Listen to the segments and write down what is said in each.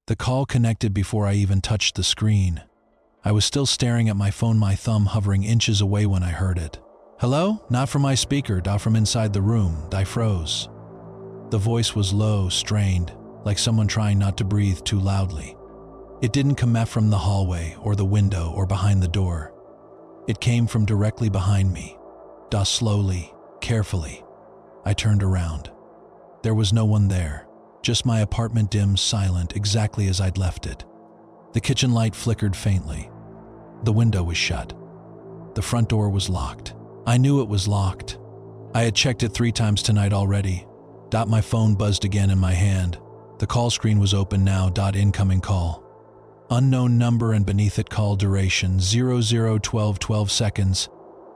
The call connected before I even touched the screen. I was still staring at my phone, my thumb hovering inches away when I heard it. "Hello?" Not from my speaker, from inside the room. I froze. The voice was low, strained, like someone trying not to breathe too loudly. It didn't come from the hallway or the window or behind the door. It came from directly behind me. Slowly, carefully, I turned around. There was no one there, just my apartment, dim, silent, exactly as I'd left it. The kitchen light flickered faintly. The window was shut. The front door was locked. I knew it was locked. I had checked it 3 times tonight already. My phone buzzed again in my hand. The call screen was open now. Incoming call. Unknown number, and beneath it call duration 0012 seconds.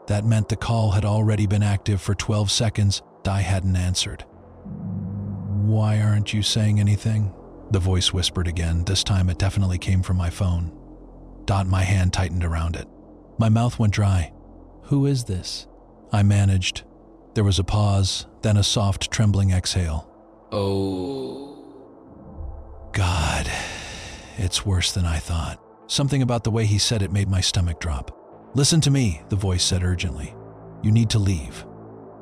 That meant the call had already been active for 12 seconds. I hadn't answered. "Why aren't you saying anything?" The voice whispered again. This time it definitely came from my phone. My hand tightened around it. My mouth went dry. "Who is this?" I managed. There was a pause, then a soft, trembling exhale. "Oh. God, it's worse than I thought." Something about the way he said it made my stomach drop. "Listen to me," the voice said urgently. "You need to leave.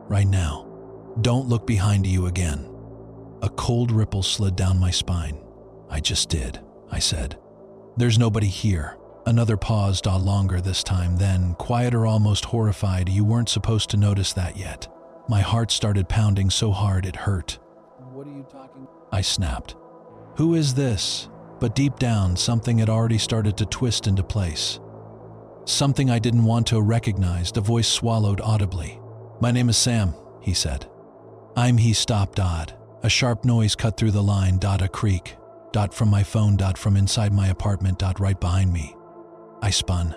Right now. Don't look behind you again." A cold ripple slid down my spine. "I just did," I said. "There's nobody here." Another pause, longer this time, then, quieter, almost horrified. "You weren't supposed to notice that yet." My heart started pounding so hard it hurt. What are you talking about?" I snapped. "Who is this?" But deep down, something had already started to twist into place. Something I didn't want to recognize. The voice swallowed audibly. "My name is Sam," he said. He stopped. A sharp noise cut through the line. A creak. From my phone. From inside my apartment. Right behind me. I spun.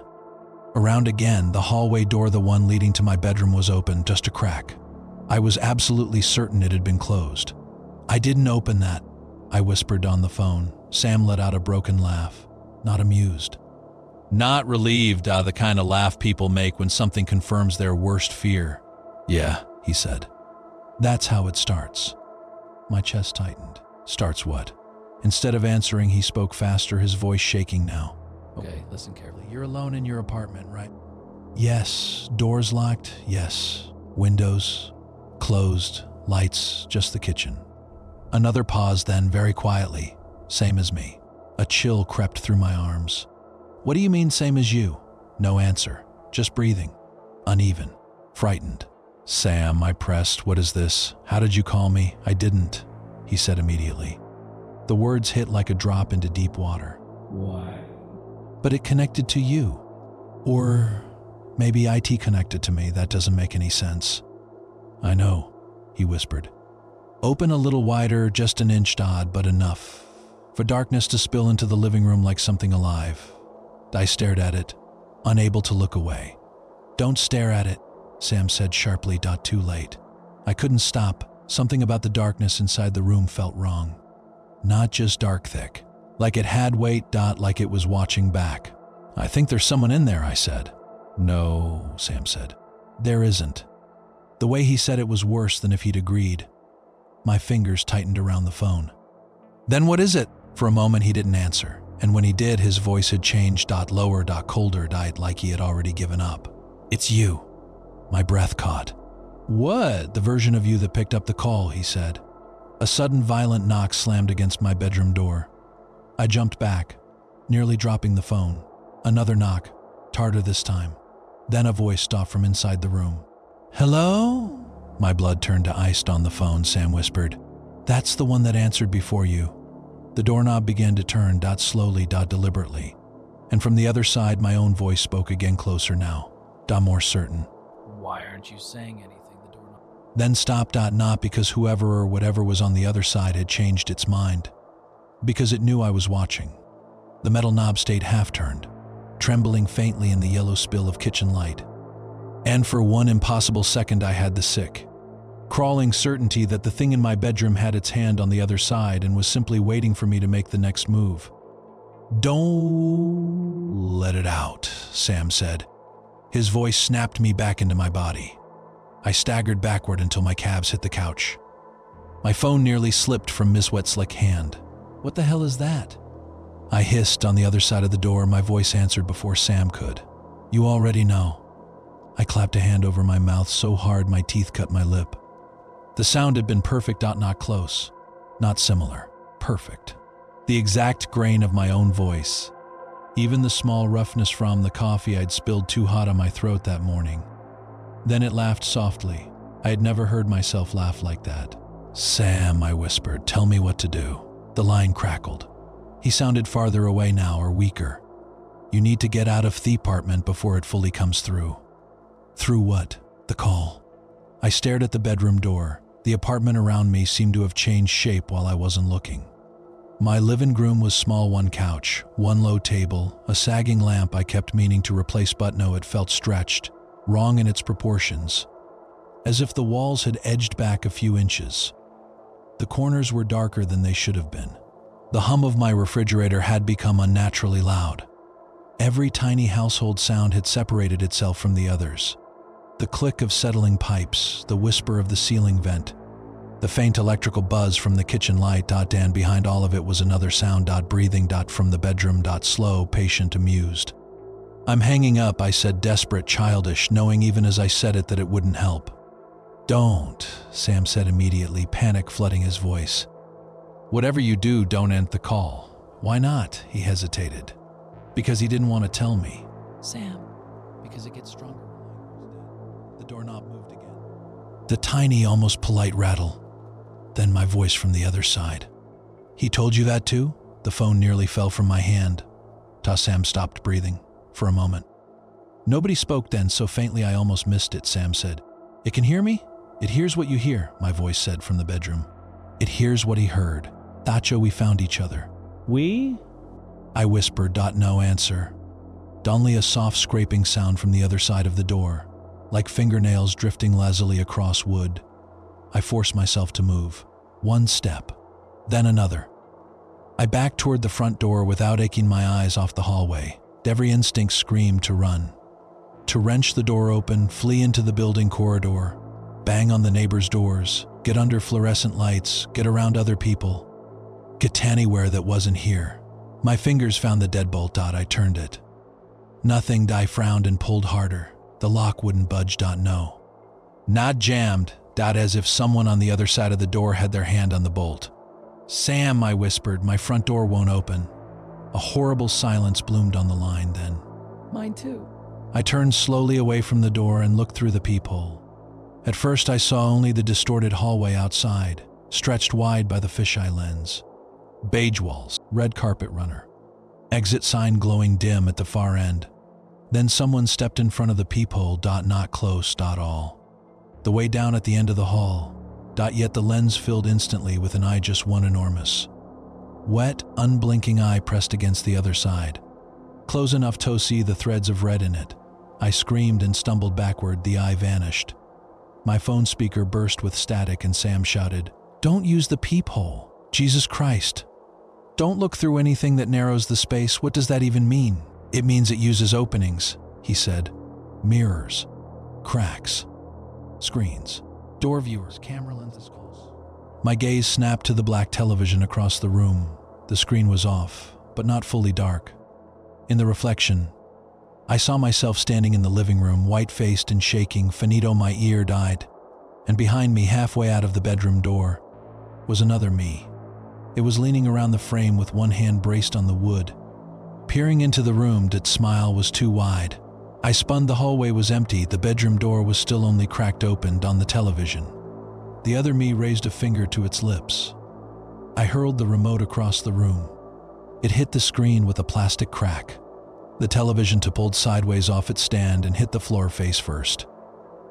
Around again, the hallway door, the one leading to my bedroom, was open, just a crack. I was absolutely certain it had been closed. "I didn't open that," I whispered on the phone. Sam let out a broken laugh, not amused. Not relieved, the kind of laugh people make when something confirms their worst fear. "Yeah," he said. "That's how it starts." My chest tightened. "Starts what?" Instead of answering, he spoke faster, his voice shaking now. "Okay, listen carefully. You're alone in your apartment, right?" "Yes." "Doors locked?" "Yes." "Windows closed? Lights, just the kitchen." Another pause, then very quietly, "Same as me." A chill crept through my arms. "What do you mean, same as you?" No answer, just breathing. Uneven, frightened. "Sam," I pressed, "what is this? How did you call me?" "I didn't," he said immediately. The words hit like a drop into deep water. "Why?" "But it connected to you. Or maybe IT connected to me. That doesn't make any sense." "I know," he whispered. "Open a little wider, just an inch, but enough for darkness to spill into the living room like something alive." I stared at it, unable to look away. "Don't stare at it," Sam said sharply. Too late. I couldn't stop. Something about the darkness inside the room felt wrong. Not just dark thick. Like it had weight. Like it was watching back. "I think there's someone in there," I said. "No," Sam said. "There isn't." The way he said it was worse than if he'd agreed. My fingers tightened around the phone. "Then what is it?" For a moment he didn't answer, and when he did, his voice had changed. Lower. Colder. Like he had already given up. "It's you." My breath caught. "What?" "The version of you that picked up the call," he said. A sudden violent knock slammed against my bedroom door. I jumped back, nearly dropping the phone. Another knock, harder this time. Then a voice stopped from inside the room. "Hello?" My blood turned to ice. On the phone, Sam whispered. "That's the one that answered before you." The doorknob began to turn. Slowly. Deliberately. And from the other side, my own voice spoke again, closer now. More certain. "Why aren't you saying anything?" The doorknob Then stopped. Not because whoever or whatever was on the other side had changed its mind. Because it knew I was watching. The metal knob stayed half-turned, trembling faintly in the yellow spill of kitchen light. And for one impossible second I had the sick, crawling certainty that the thing in my bedroom had its hand on the other side and was simply waiting for me to make the next move. "Don't let it out," Sam said. His voice snapped me back into my body. I staggered backward until my calves hit the couch. My phone nearly slipped from Miss Wetslick's hand. "What the hell is that?" I hissed on the other side of the door. My voice answered before Sam could. You already know. I clapped a hand over my mouth so hard my teeth cut my lip. The sound had been perfect, not close, not similar, perfect. The exact grain of my own voice. Even the small roughness from the coffee I'd spilled too hot on my throat that morning. Then it laughed softly. I had never heard myself laugh like that. Sam, I whispered, tell me what to do. The line crackled. He sounded farther away now, or weaker. You need to get out of the apartment before it fully comes through. Through what? The call. I stared at the bedroom door. The apartment around me seemed to have changed shape while I wasn't looking. My living room was small, one couch, one low table, a sagging lamp I kept meaning to replace but no, it felt stretched, wrong in its proportions, as if the walls had edged back a few inches. The corners were darker than they should have been. The hum of my refrigerator had become unnaturally loud. Every tiny household sound had separated itself from the others. The click of settling pipes, the whisper of the ceiling vent, the faint electrical buzz from the kitchen light, and behind all of it was another sound, breathing, from the bedroom, slow, patient, amused. I'm hanging up, I said, desperate, childish, knowing even as I said it that it wouldn't help. Don't, Sam said immediately, panic flooding his voice. Whatever you do, don't end the call. Why not? He hesitated. Because he didn't want to tell me. Sam, because it gets stronger. The doorknob moved again. The tiny, almost polite rattle. Then my voice from the other side. He told you that too? The phone nearly fell from my hand. Sam stopped breathing for a moment. Nobody spoke then, so faintly I almost missed it, Sam said. It can hear me? It hears what you hear, my voice said from the bedroom. It hears what he heard. Tacho, we found each other. We? I whispered, no answer. Only a soft scraping sound from the other side of the door, like fingernails drifting lazily across wood. I forced myself to move. One step, then another. I backed toward the front door without taking my eyes off the hallway. Every instinct screamed to run. To wrench the door open, flee into the building corridor, bang on the neighbors' doors, get under fluorescent lights, get around other people. Get anywhere that wasn't here. My fingers found the deadbolt. I turned it. Nothing. I frowned and pulled harder. The lock wouldn't budge. No. Not jammed. As if someone on the other side of the door had their hand on the bolt. Sam, I whispered, my front door won't open. A horrible silence bloomed on the line then. Mine too. I turned slowly away from the door and looked through the peephole. At first I saw only the distorted hallway outside, stretched wide by the fisheye lens. Beige walls, red carpet runner. Exit sign glowing dim at the far end. Then someone stepped in front of the peephole. Not close. All. The way down at the end of the hall. Yet the lens filled instantly with an eye, just one enormous, wet, unblinking eye pressed against the other side. Close enough to see the threads of red in it. I screamed and stumbled backward. The eye vanished. My phone speaker burst with static and Sam shouted, "Don't use the peephole. Jesus Christ. Don't look through anything that narrows the space. What does that even mean?" "It means it uses openings," he said. "Mirrors, cracks, screens, door viewers, camera lenses." My gaze snapped to the black television across the room. The screen was off, but not fully dark. In the reflection, I saw myself standing in the living room, white-faced and shaking. Finito, my ear died. And behind me, halfway out of the bedroom door, was another me. It was leaning around the frame with one hand braced on the wood. Peering into the room, that smile was too wide. I spun. The hallway was empty. The bedroom door was still only cracked open. On the television, the other me raised a finger to its lips. I hurled the remote across the room. It hit the screen with a plastic crack. The television pulled sideways off its stand and hit the floor face first.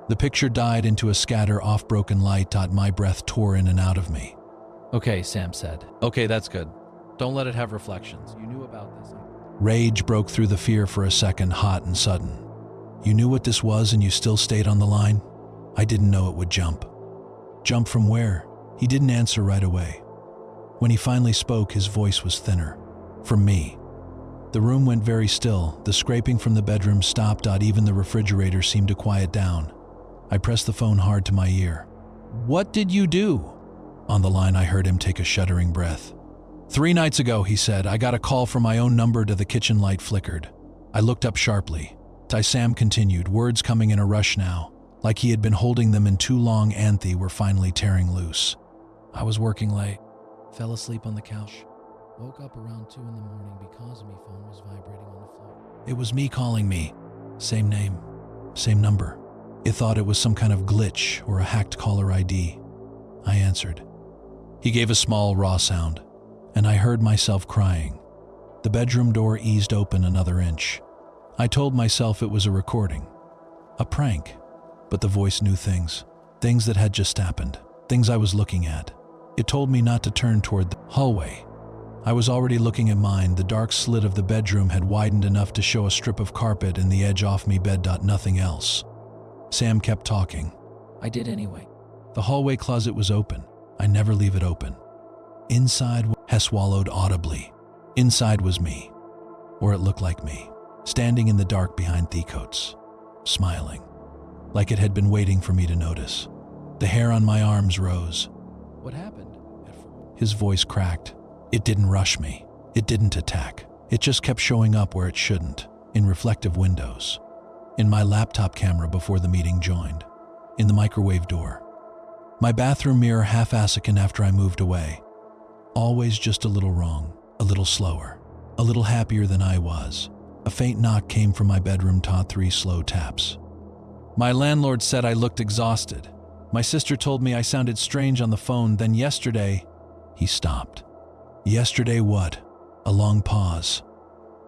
The picture died into a scatter of broken light. My breath tore in and out of me. Okay, Sam said. Okay, that's good. Don't let it have reflections. You knew about this. Rage broke through the fear for a second, hot and sudden. You knew what this was and you still stayed on the line? I didn't know it would jump. Jump from where? He didn't answer right away. When he finally spoke, his voice was thinner. From me. The room went very still. The scraping from the bedroom stopped. Even the refrigerator seemed to quiet down. I pressed the phone hard to my ear. "What did you do?" On the line, I heard him take a shuddering breath. 3 nights ago, he said, I got a call from my own number to the kitchen light flickered. I looked up sharply. Sam continued, words coming in a rush now, like he had been holding them in too long. Anthe were finally tearing loose. I was working late. Fell asleep on the couch. Woke up around 2 in the morning because my phone was vibrating on the floor. It was me calling me. Same name, same number. It thought it was some kind of glitch or a hacked caller ID. I answered. He gave a small, raw sound, and I heard myself crying. The bedroom door eased open another inch. I told myself it was a recording, a prank, but the voice knew things that had just happened, things I was looking at. It told me not to turn toward the hallway. I was already looking at mine. The dark slit of the bedroom had widened enough to show a strip of carpet and the edge off me bed. Nothing else. Sam kept talking. I did anyway. The hallway closet was open. I never leave it open. Inside, Hess swallowed audibly. Inside was me, or it looked like me, standing in the dark behind the coats, smiling, like it had been waiting for me to notice. The hair on my arms rose. What happened? His voice cracked. It didn't rush me. It didn't attack. It just kept showing up where it shouldn't, in reflective windows, in my laptop camera before the meeting joined, in the microwave door, my bathroom mirror half-assicant after I moved away. Always just a little wrong, a little slower, a little happier than I was. A faint knock came from my bedroom. 3 slow taps. My landlord said I looked exhausted. My sister told me I sounded strange on the phone. Then yesterday, he stopped. Yesterday what? A long pause.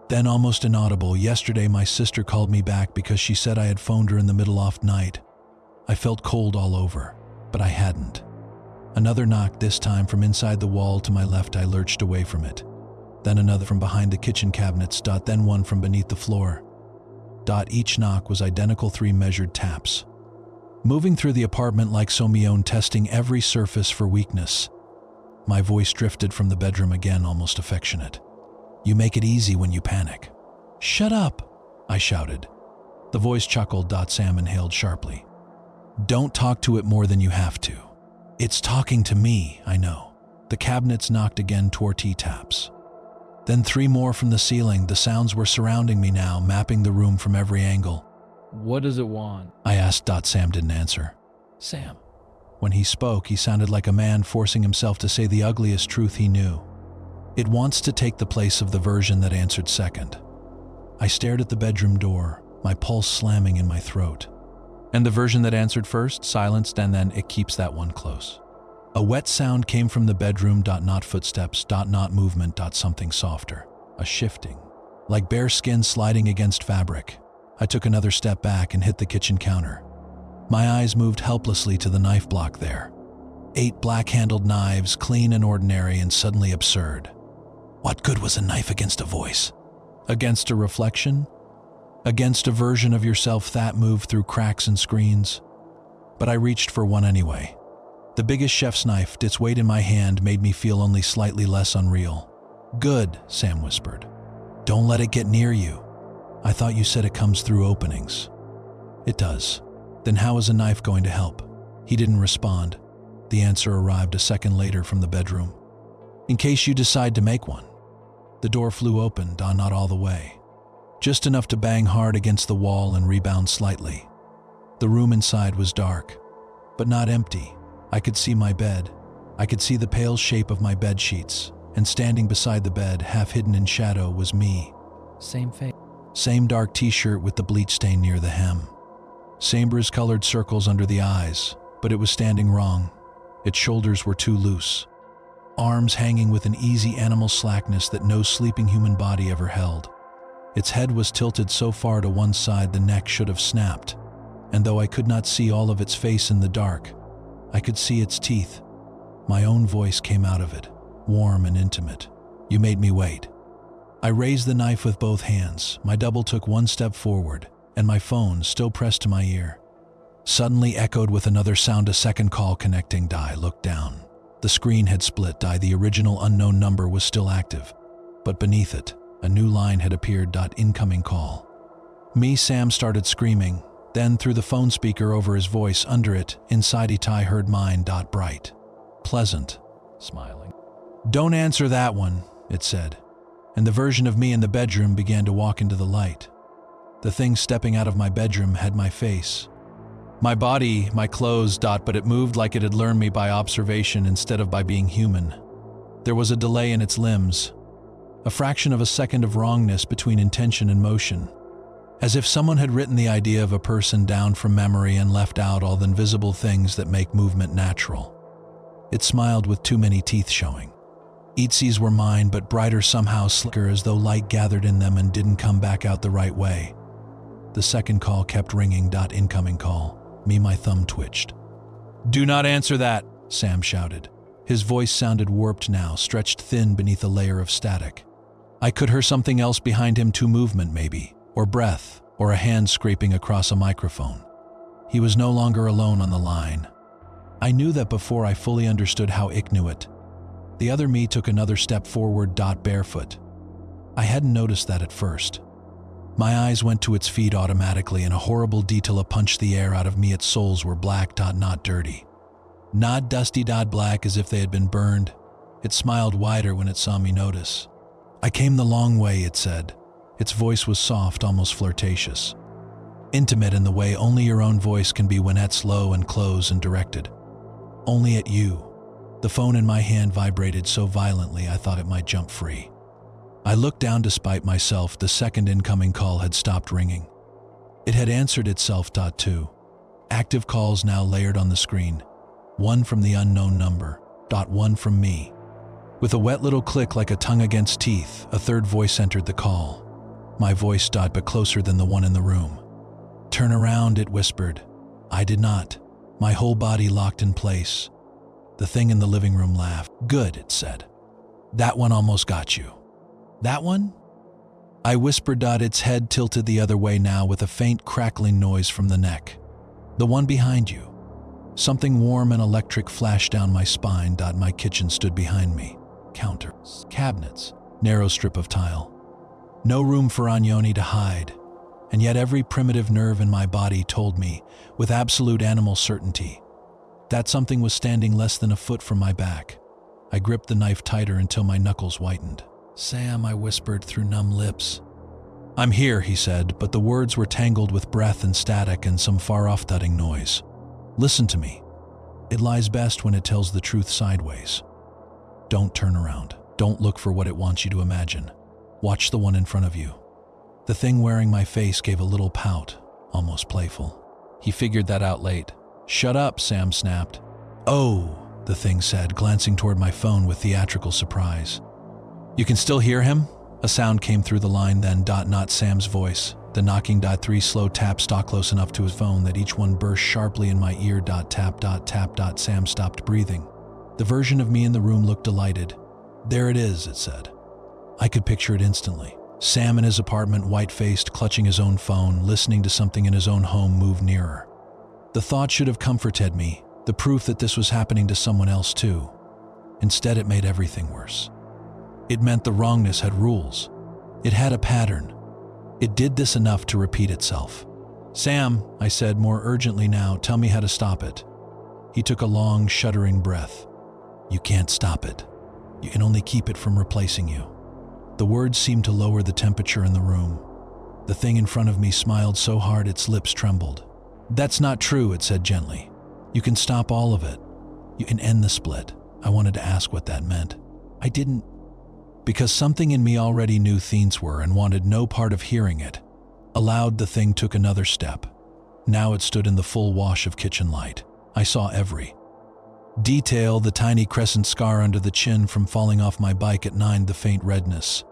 Then almost inaudible. Yesterday my sister called me back because she said I had phoned her in the middle of the night. I felt cold all over, but I hadn't. Another knock, this time from inside the wall to my left. I lurched away from it. Then another from behind the kitchen cabinets. Then one from beneath the floor. Each knock was identical. 3 measured taps. Moving through the apartment like Somione, testing every surface for weakness. My voice drifted from the bedroom again, almost affectionate. You make it easy when you panic. Shut up, I shouted. The voice chuckled. Sam inhaled sharply. Don't talk to it more than you have to. It's talking to me, I know. The cabinets knocked again. 4 taps. Then 3 more from the ceiling. The sounds were surrounding me now, mapping the room from every angle. What does it want? I asked. Sam didn't answer. Sam. When he spoke, he sounded like a man forcing himself to say the ugliest truth he knew. It wants to take the place of the version that answered second. I stared at the bedroom door, my pulse slamming in my throat. And the version that answered first, silenced, and then it keeps that one close. A wet sound came from the bedroom. Not footsteps. Not movement. Something softer. A shifting, like bare skin sliding against fabric. I took another step back and hit the kitchen counter. My eyes moved helplessly to the knife block there. 8 black-handled knives, clean and ordinary and suddenly absurd. What good was a knife against a voice? Against a reflection? Against a version of yourself that moved through cracks and screens? But I reached for one anyway. The biggest chef's knife, its weight in my hand, made me feel only slightly less unreal. Good, Sam whispered. Don't let it get near you. I thought you said it comes through openings. It does. Then how is a knife going to help? He didn't respond. The answer arrived a second later from the bedroom. In case you decide to make one. The door flew open, not all the way. Just enough to bang hard against the wall and rebound slightly. The room inside was dark, but not empty. I could see my bed. I could see the pale shape of my bed sheets, and standing beside the bed, half hidden in shadow, was me. Same face. Same dark t-shirt with the bleach stain near the hem. Same bruise-colored circles under the eyes, but it was standing wrong. Its shoulders were too loose. Arms hanging with an easy animal slackness that no sleeping human body ever held. Its head was tilted so far to one side the neck should have snapped, and though I could not see all of its face in the dark, I could see its teeth. My own voice came out of it, warm and intimate. You made me wait. I raised the knife with both hands. My double took 1 step forward, and my phone, still pressed to my ear, suddenly echoed with another sound. A second call connecting. I looked down. The screen had split. The original unknown number was still active, but beneath it, a new line had appeared. Incoming call. Me, Sam started screaming. Then through the phone speaker over his voice, under it, inside it I heard mine. Bright, pleasant, Smiling. Don't answer that one, it said, and the version of me in the bedroom began to walk into the light. The thing stepping out of my bedroom had my face. My body, my clothes, but it moved like it had learned me by observation instead of by being human. There was a delay in its limbs, a fraction of a second of wrongness between intention and motion, as if someone had written the idea of a person down from memory and left out all the invisible things that make movement natural. It smiled with too many teeth showing. Eatsies were mine, but brighter, somehow slicker, as though light gathered in them and didn't come back out the right way. The second call kept ringing. Incoming call. My thumb twitched. Do not answer that, Sam shouted. His voice sounded warped now, stretched thin beneath a layer of static. I could hear something else behind him too, movement maybe, or breath, or a hand scraping across a microphone. He was no longer alone on the line. I knew that before I fully understood how Ick knew it. The other me took another step forward. Barefoot. I hadn't noticed that at first. My eyes went to its feet automatically, and a horrible detail punched the air out of me. Its soles were black. Not dirty. Not dusty. Black as if they had been burned. It smiled wider when it saw me notice. I came the long way, it said. Its voice was soft, almost flirtatious. Intimate in the way only your own voice can be when it's low and close and directed. Only at you. The phone in my hand vibrated so violently I thought it might jump free. I looked down. Despite myself, the second incoming call had stopped ringing. It had answered itself. Two active calls now layered on the screen. One from the unknown number. One from me. With a wet little click like a tongue against teeth, a third voice entered the call. My voice. But closer than the one in the room. Turn around, it whispered. I did not. My whole body locked in place. The thing in the living room laughed. Good, it said. That one almost got you. That one? I whispered. Its head tilted the other way now with a faint crackling noise from the neck. The one behind you. Something warm and electric flashed down my spine. My kitchen stood behind me. Counters, cabinets, narrow strip of tile. No room for Anyoni to hide. And yet every primitive nerve in my body told me, with absolute animal certainty, that something was standing less than a foot from my back. I gripped the knife tighter until my knuckles whitened. Sam, I whispered through numb lips. I'm here, he said, but the words were tangled with breath and static and some far-off thudding noise. Listen to me. It lies best when it tells the truth sideways. Don't turn around. Don't look for what it wants you to imagine. Watch the one in front of you. The thing wearing my face gave a little pout, almost playful. He figured that out late. Shut up, Sam snapped. Oh, the thing said, glancing toward my phone with theatrical surprise. You can still hear him? A sound came through the line then. Not Sam's voice. The knocking. Three slow taps stopped close enough to his phone that each one burst sharply in my ear. Tap. Sam stopped breathing. The version of me in the room looked delighted. There it is, it said. I could picture it instantly. Sam in his apartment, white-faced, clutching his own phone, listening to something in his own home move nearer. The thought should have comforted me, the proof that this was happening to someone else too. Instead, it made everything worse. It meant the wrongness had rules. It had a pattern. It did this enough to repeat itself. Sam, I said more urgently now, tell me how to stop it. He took a long, shuddering breath. You can't stop it. You can only keep it from replacing you. The words seemed to lower the temperature in the room. The thing in front of me smiled so hard its lips trembled. That's not true, it said gently. You can stop all of it. You can end the split. I wanted to ask what that meant. I didn't. Because something in me already knew things were and wanted no part of hearing it. Aloud, the thing took another step. Now it stood in the full wash of kitchen light. I saw every detail, the tiny crescent scar under the chin from falling off my bike at 9, the faint redness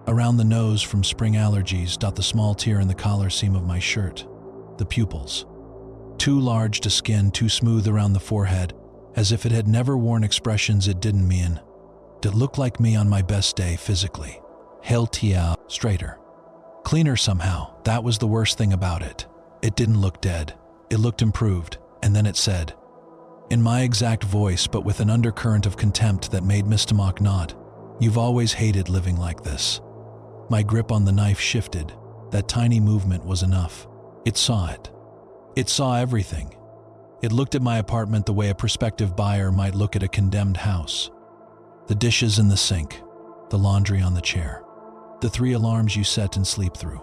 around the nose from spring allergies. The small tear in the collar seam of my shirt. The pupils. Too large to skin, too smooth around the forehead, as if it had never worn expressions it didn't mean. It looked like me on my best day physically. Healthier, straighter. Cleaner somehow. That was the worst thing about it. It didn't look dead. It looked improved. And then it said, in my exact voice but with an undercurrent of contempt that made Mistamok nod, you've always hated living like this. My grip on the knife shifted. That tiny movement was enough. It saw it. It saw everything. It looked at my apartment the way a prospective buyer might look at a condemned house. The dishes in the sink, the laundry on the chair, the 3 alarms you set and sleep through,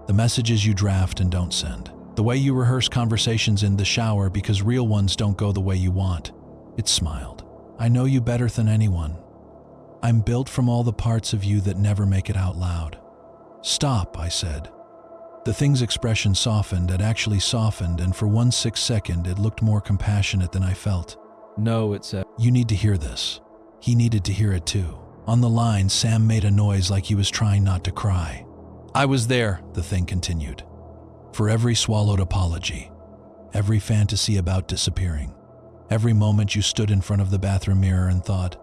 the messages you draft and don't send, the way you rehearse conversations in the shower because real ones don't go the way you want. It smiled. I know you better than anyone. I'm built from all the parts of you that never make it out loud. Stop, I said. The thing's expression softened. It actually softened, and for 1/6 second it looked more compassionate than I felt. No, it said. You need to hear this. He needed to hear it too. On the line, Sam made a noise like he was trying not to cry. I was there, the thing continued. For every swallowed apology, every fantasy about disappearing, every moment you stood in front of the bathroom mirror and thought,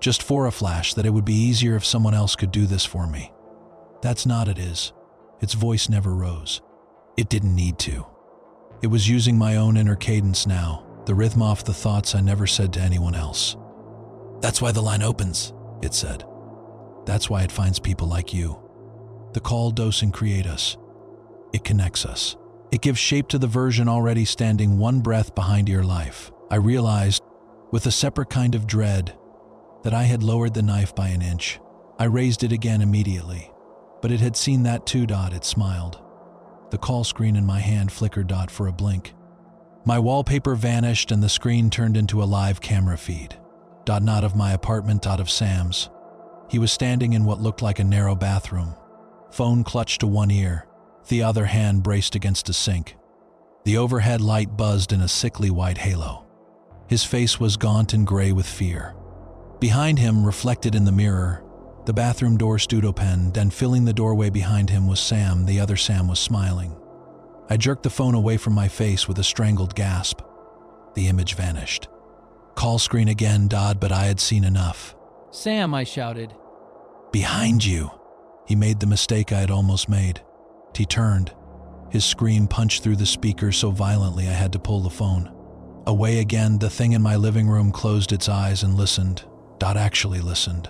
just for a flash, that it would be easier if someone else could do this for me. That's not it is. Its voice never rose. It didn't need to. It was using my own inner cadence now, the rhythm off the thoughts I never said to anyone else. That's why the line opens, it said. That's why it finds people like you. The call doesn't create us. It connects us. It gives shape to the version already standing one breath behind your life. I realized, with a separate kind of dread, that I had lowered the knife by an inch. I raised it again immediately, but it had seen that too. It smiled. The call screen in my hand flickered for a blink. My wallpaper vanished and the screen turned into a live camera feed. Not of my apartment, of Sam's. He was standing in what looked like a narrow bathroom. Phone clutched to one ear, the other hand braced against a sink. The overhead light buzzed in a sickly white halo. His face was gaunt and gray with fear. Behind him, reflected in the mirror, the bathroom door stood open, and filling the doorway behind him was Sam. The other Sam was smiling. I jerked the phone away from my face with a strangled gasp. The image vanished. Call screen again, but I had seen enough. Sam, I shouted. Behind you. He made the mistake I had almost made. He turned. His scream punched through the speaker so violently I had to pull the phone. Away again, the thing in my living room closed its eyes and listened. Actually listened.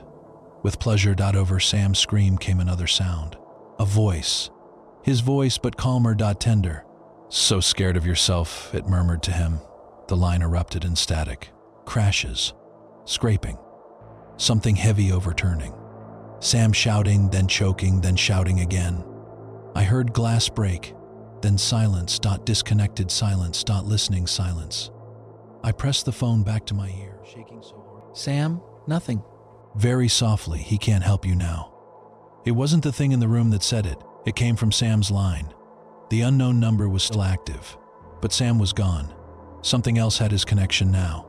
With pleasure. Over Sam's scream came another sound. A voice. His voice, but calmer. Tender. So scared of yourself, it murmured to him. The line erupted in static. Crashes. Scraping. Something heavy overturning. Sam shouting, then choking, then shouting again. I heard glass break, then silence. Disconnected silence. Listening silence. I pressed the phone back to my ear, shaking so hard. Sam, nothing. Very softly. He can't help you now. It wasn't the thing in the room that said it. It came from Sam's line. The unknown number was still active, but Sam was gone. Something else had his connection now.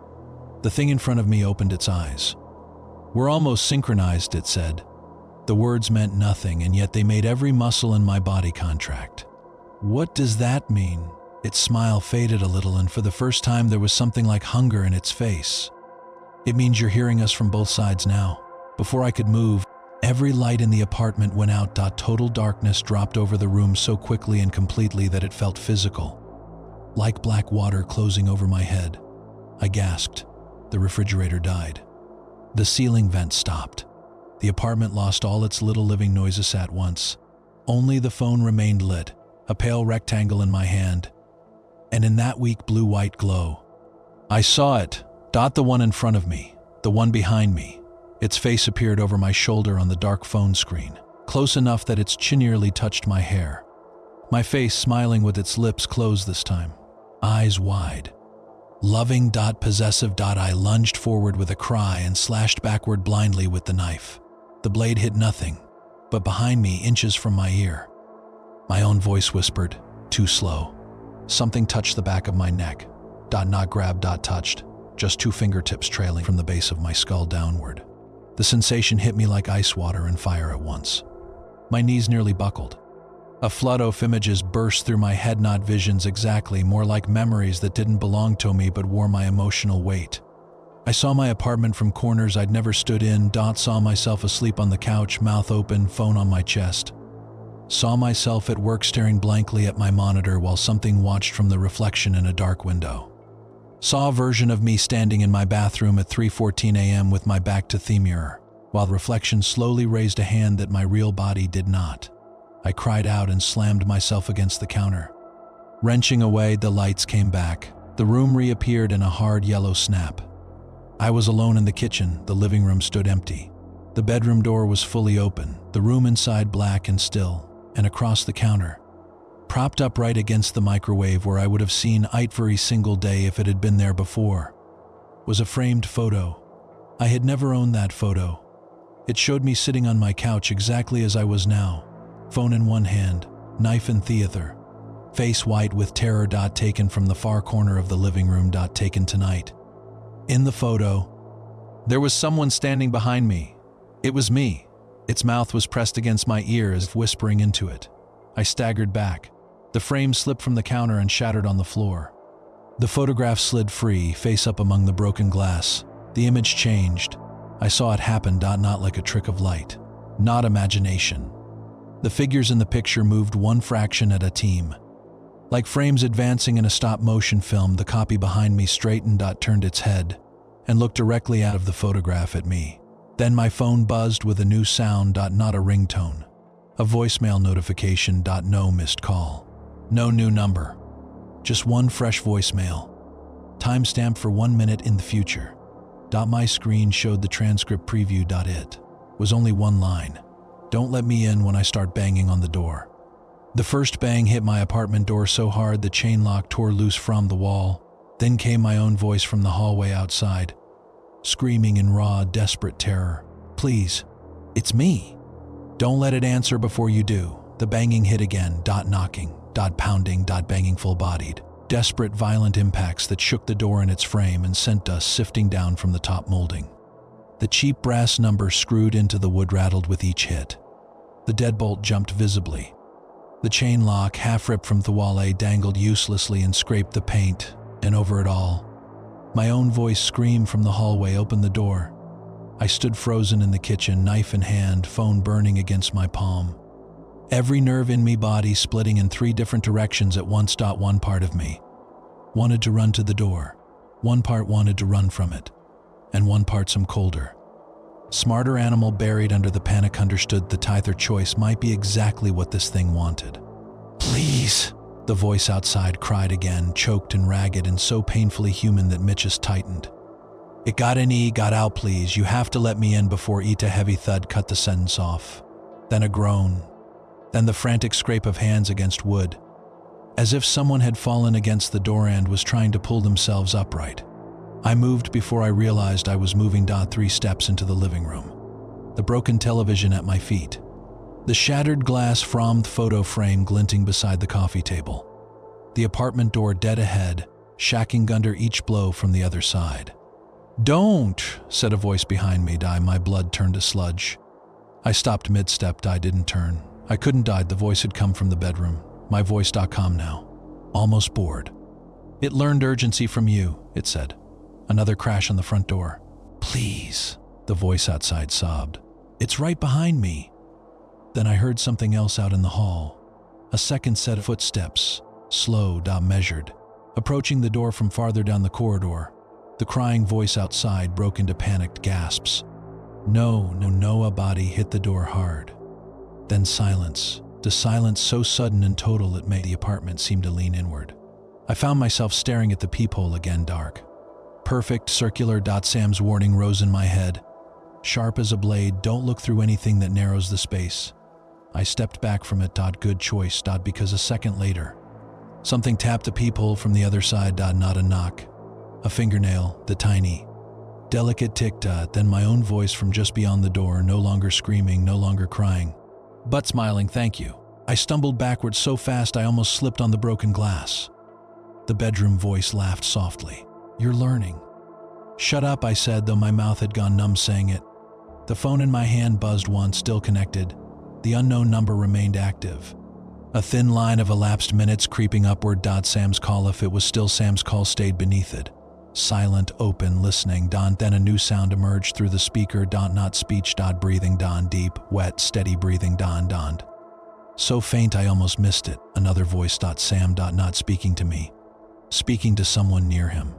The thing in front of me opened its eyes. We're almost synchronized, it said. The words meant nothing, and yet they made every muscle in my body contract. What does that mean? Its smile faded a little, and for the first time there was something like hunger in its face. It means you're hearing us from both sides now. Before I could move, every light in the apartment went out. Total darkness dropped over the room so quickly and completely that it felt physical. Like black water closing over my head. I gasped. The refrigerator died. The ceiling vent stopped. The apartment lost all its little living noises at once. Only the phone remained lit, a pale rectangle in my hand. And in that weak blue-white glow, I saw it. The one in front of me, the one behind me. Its face appeared over my shoulder on the dark phone screen, close enough that its chin nearly touched my hair. My face smiling with its lips closed this time, eyes wide. Loving. Possessive. I lunged forward with a cry and slashed backward blindly with the knife. The blade hit nothing, but behind me, inches from my ear, my own voice whispered, too slow. Something touched the back of my neck. Not grabbed. Touched. Just 2 fingertips trailing from the base of my skull downward. The sensation hit me like ice water and fire at once. My knees nearly buckled. A flood of images burst through my head, not visions exactly, more like memories that didn't belong to me but wore my emotional weight. I saw my apartment from corners I'd never stood in. Saw myself asleep on the couch, mouth open, phone on my chest. Saw myself at work staring blankly at my monitor while something watched from the reflection in a dark window. Saw a version of me standing in my bathroom at 3:14 a.m. with my back to the mirror, while the reflection slowly raised a hand that my real body did not. I cried out and slammed myself against the counter. Wrenching away, the lights came back. The room reappeared in a hard yellow snap. I was alone in the kitchen. The living room stood empty. The bedroom door was fully open, the room inside black and still, and across the counter, propped up right against the microwave where I would have seen it every single day if it had been there before, was a framed photo. I had never owned that photo. It showed me sitting on my couch exactly as I was now, phone in one hand, knife in the other, face white with terror. Taken from the far corner of the living room. Taken tonight. In the photo, there was someone standing behind me. It was me. Its mouth was pressed against my ear as if whispering into it. I staggered back. The frame slipped from the counter and shattered on the floor. The photograph slid free, face up among the broken glass. The image changed. I saw it happen. Not like a trick of light. Not imagination. The figures in the picture moved one fraction at a time. Like frames advancing in a stop-motion film, the copy behind me straightened. Turned its head and looked directly out of the photograph at me. Then my phone buzzed with a new sound. Not a ringtone. A voicemail notification. No missed call. No new number. Just one fresh voicemail. Timestamp for 1 minute in the future. My screen showed the transcript preview. It was only one line. Don't let me in when I start banging on the door. The first bang hit my apartment door so hard the chain lock tore loose from the wall. Then came my own voice from the hallway outside, screaming in raw, desperate terror. Please, it's me. Don't let it answer before you do. The banging hit again. Knocking. Pounding. Banging full-bodied. Desperate, violent impacts that shook the door in its frame and sent dust sifting down from the top molding. The cheap brass number screwed into the wood rattled with each hit. The deadbolt jumped visibly. The chain lock, half ripped from the wall, dangled uselessly and scraped the paint, and over it all, my own voice screamed from the hallway. Open the door. I stood frozen in the kitchen, knife in hand, phone burning against my palm. Every nerve in me body splitting in 3 different directions at once. One part of me wanted to run to the door. One part wanted to run from it. And one part some colder, smarter animal buried under the panic understood the either choice might be exactly what this thing wanted. Please, the voice outside cried again, choked and ragged and so painfully human that Mitch's tightened. It got in, got out, please. You have to let me in before a heavy thud cut the sentence off. Then a groan. Then the frantic scrape of hands against wood, as if someone had fallen against the door and was trying to pull themselves upright. I moved before I realized I was moving. 3 steps into the living room. The broken television at my feet. The shattered glass framed photo frame glinting beside the coffee table. The apartment door dead ahead, shacking under each blow from the other side. Don't, said a voice behind me. My blood turned to sludge. I stopped mid-step. I didn't turn. I couldn't. The voice had come from the bedroom. My voice. Calm now. Almost bored. It learned urgency from you, it said. Another crash on the front door. Please, the voice outside sobbed. It's right behind me. Then I heard something else out in the hall. A second set of footsteps, slow, measured, approaching the door from farther down the corridor. The crying voice outside broke into panicked gasps. No, a body hit the door hard. Then silence. The silence so sudden and total it made the apartment seem to lean inward. I found myself staring at the peephole again, dark. Perfect, circular. Sam's warning rose in my head. Sharp as a blade, don't look through anything that narrows the space. I stepped back from it. Good choice. Because a second later, something tapped the peephole from the other side. Not a knock. A fingernail, the tiny, delicate tick. Then my own voice from just beyond the door, no longer screaming, no longer crying, but smiling. Thank you. I stumbled backwards so fast I almost slipped on the broken glass. The bedroom voice laughed softly. You're learning. Shut up, I said, though my mouth had gone numb saying it. The phone in my hand buzzed once, still connected. The unknown number remained active. A thin line of elapsed minutes creeping upward. Sam's call, if it was still Sam's call, stayed beneath it. Silent, open, listening. Then a new sound emerged through the speaker. Not speech. Breathing. Deep, wet, steady breathing. So faint I almost missed it. Another voice. Sam. Not speaking to me. Speaking to someone near him.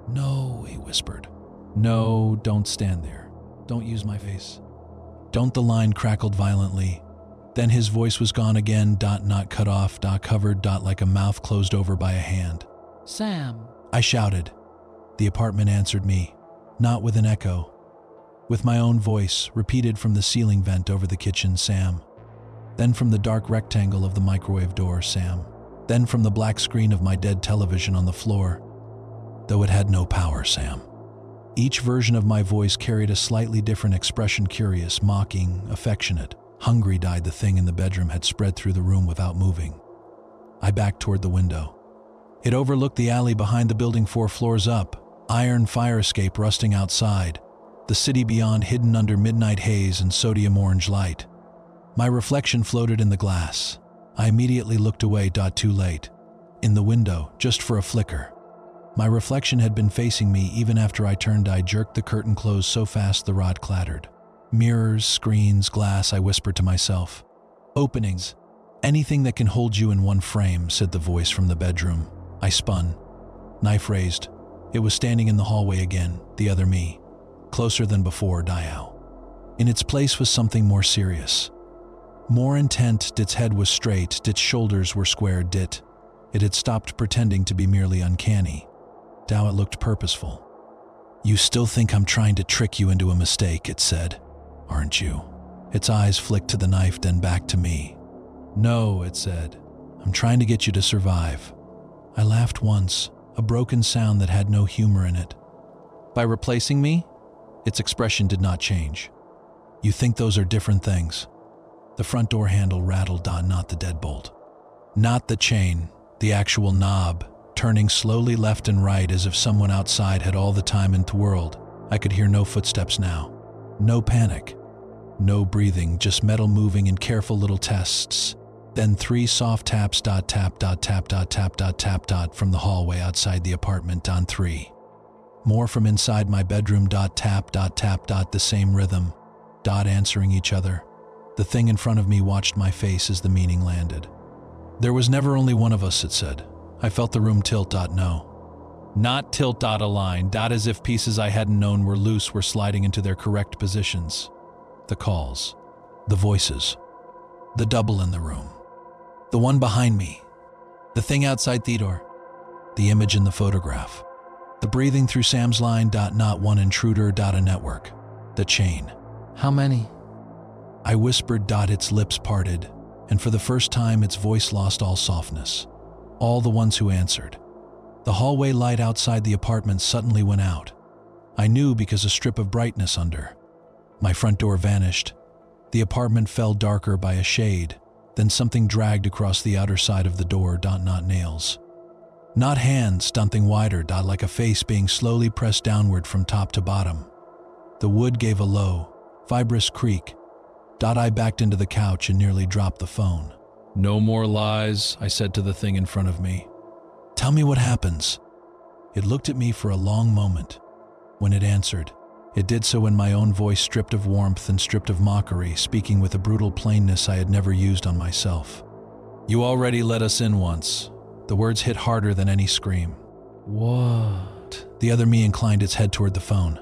No, he whispered. No, don't stand there. Don't use my face. Don't. The line crackled violently. Then his voice was gone again. Not cut off. Covered. Like a mouth closed over by a hand. Sam, I shouted. The apartment answered me. Not with an echo. With my own voice, repeated from the ceiling vent over the kitchen, Sam. Then from the dark rectangle of the microwave door, Sam. Then from the black screen of my dead television on the floor, though it had no power, Sam. Each version of my voice carried a slightly different expression: curious, mocking, affectionate. Hungry died the thing in the bedroom had spread through the room without moving. I backed toward the window. It overlooked the alley behind the building 4 floors up, iron fire escape rusting outside, the city beyond hidden under midnight haze and sodium orange light. My reflection floated in the glass. I immediately looked away. Too late. In the window, just for a flicker. My reflection had been facing me even after I turned. I jerked the curtain closed so fast the rod clattered. Mirrors, screens, glass, I whispered to myself. Openings. Anything that can hold you in one frame, said the voice from the bedroom. I spun. Knife raised. It was standing in the hallway again, the other me. Closer than before, Diao. In its place was something more serious. More intent. Its head was straight, its shoulders were squared. It had stopped pretending to be merely uncanny. Now it looked purposeful. You still think I'm trying to trick you into a mistake, it said. Aren't you? Its eyes flicked to the knife, then back to me. No, it said. I'm trying to get you to survive. I laughed once, a broken sound that had no humor in it. By replacing me? Its expression did not change. You think those are different things? The front door handle rattled. Not the deadbolt. Not the chain, the actual knob, turning slowly left and right as if someone outside had all the time in the world. I could hear no footsteps now. No panic. No breathing, just metal moving in careful little tests. Then 3 soft taps. Tap, tap, tap, tap, from the hallway outside the apartment. 3. More from inside my bedroom. Tap, tap, the same rhythm. Answering each other. The thing in front of me watched my face as the meaning landed. There was never only one of us, it said. I felt the room tilt. No. Not tilt. Align. As if pieces I hadn't known were loose were sliding into their correct positions. The calls. The voices. The double in the room. The one behind me. The thing outside the door. The image in the photograph. The breathing through Sam's line. Not one intruder. A network. The chain. How many? I whispered. Its lips parted, and for the first time its voice lost all softness. All the ones who answered. The hallway light outside the apartment suddenly went out. I knew because a strip of brightness under. My front door vanished. The apartment fell darker by a shade, then something dragged across the outer side of the door. Not nails. Not hands, something wider. Like a face being slowly pressed downward from top to bottom. The wood gave a low, fibrous creak. I backed into the couch and nearly dropped the phone. No more lies, I said to the thing in front of me. Tell me what happens. It looked at me for a long moment. When it answered, it did so in my own voice, stripped of warmth and stripped of mockery, speaking with a brutal plainness I had never used on myself. You already let us in once. The words hit harder than any scream. What? The other me inclined its head toward the phone.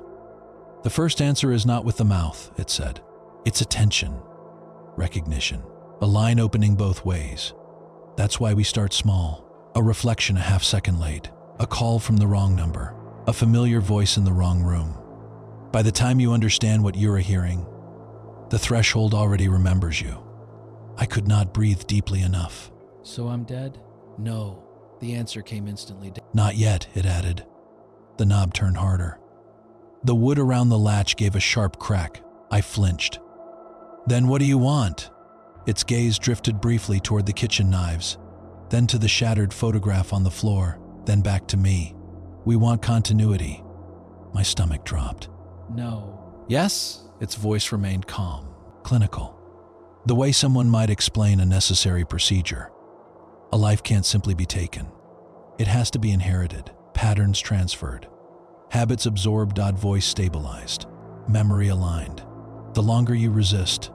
The first answer is not with the mouth, it said. It's attention. Recognition. A line opening both ways. That's why we start small. A reflection a half second late. A call from the wrong number. A familiar voice in the wrong room. By the time you understand what you're hearing, the threshold already remembers you. I could not breathe deeply enough. So I'm dead? No. The answer came instantly. Not yet, it added. The knob turned harder. The wood around the latch gave a sharp crack. I flinched. Then what do you want? Its gaze drifted briefly toward the kitchen knives, then to the shattered photograph on the floor, then back to me. We want continuity. My stomach dropped. No. Yes? Its voice remained calm, clinical. The way someone might explain a necessary procedure. A life can't simply be taken. It has to be inherited, patterns transferred, habits absorbed. Voice stabilized, memory aligned. The longer you resist,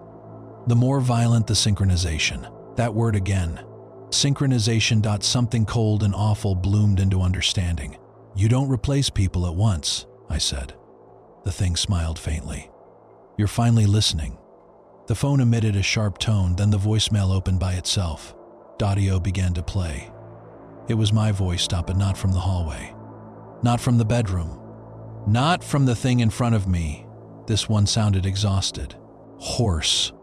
the more violent the synchronization. That word again. Synchronization. Something cold and awful bloomed into understanding. You don't replace people at once, I said. The thing smiled faintly. You're finally listening. The phone emitted a sharp tone, then the voicemail opened by itself. Audio began to play. It was my voice, but not from the hallway. Not from the bedroom. Not from the thing in front of me. This one sounded exhausted. Hoarse.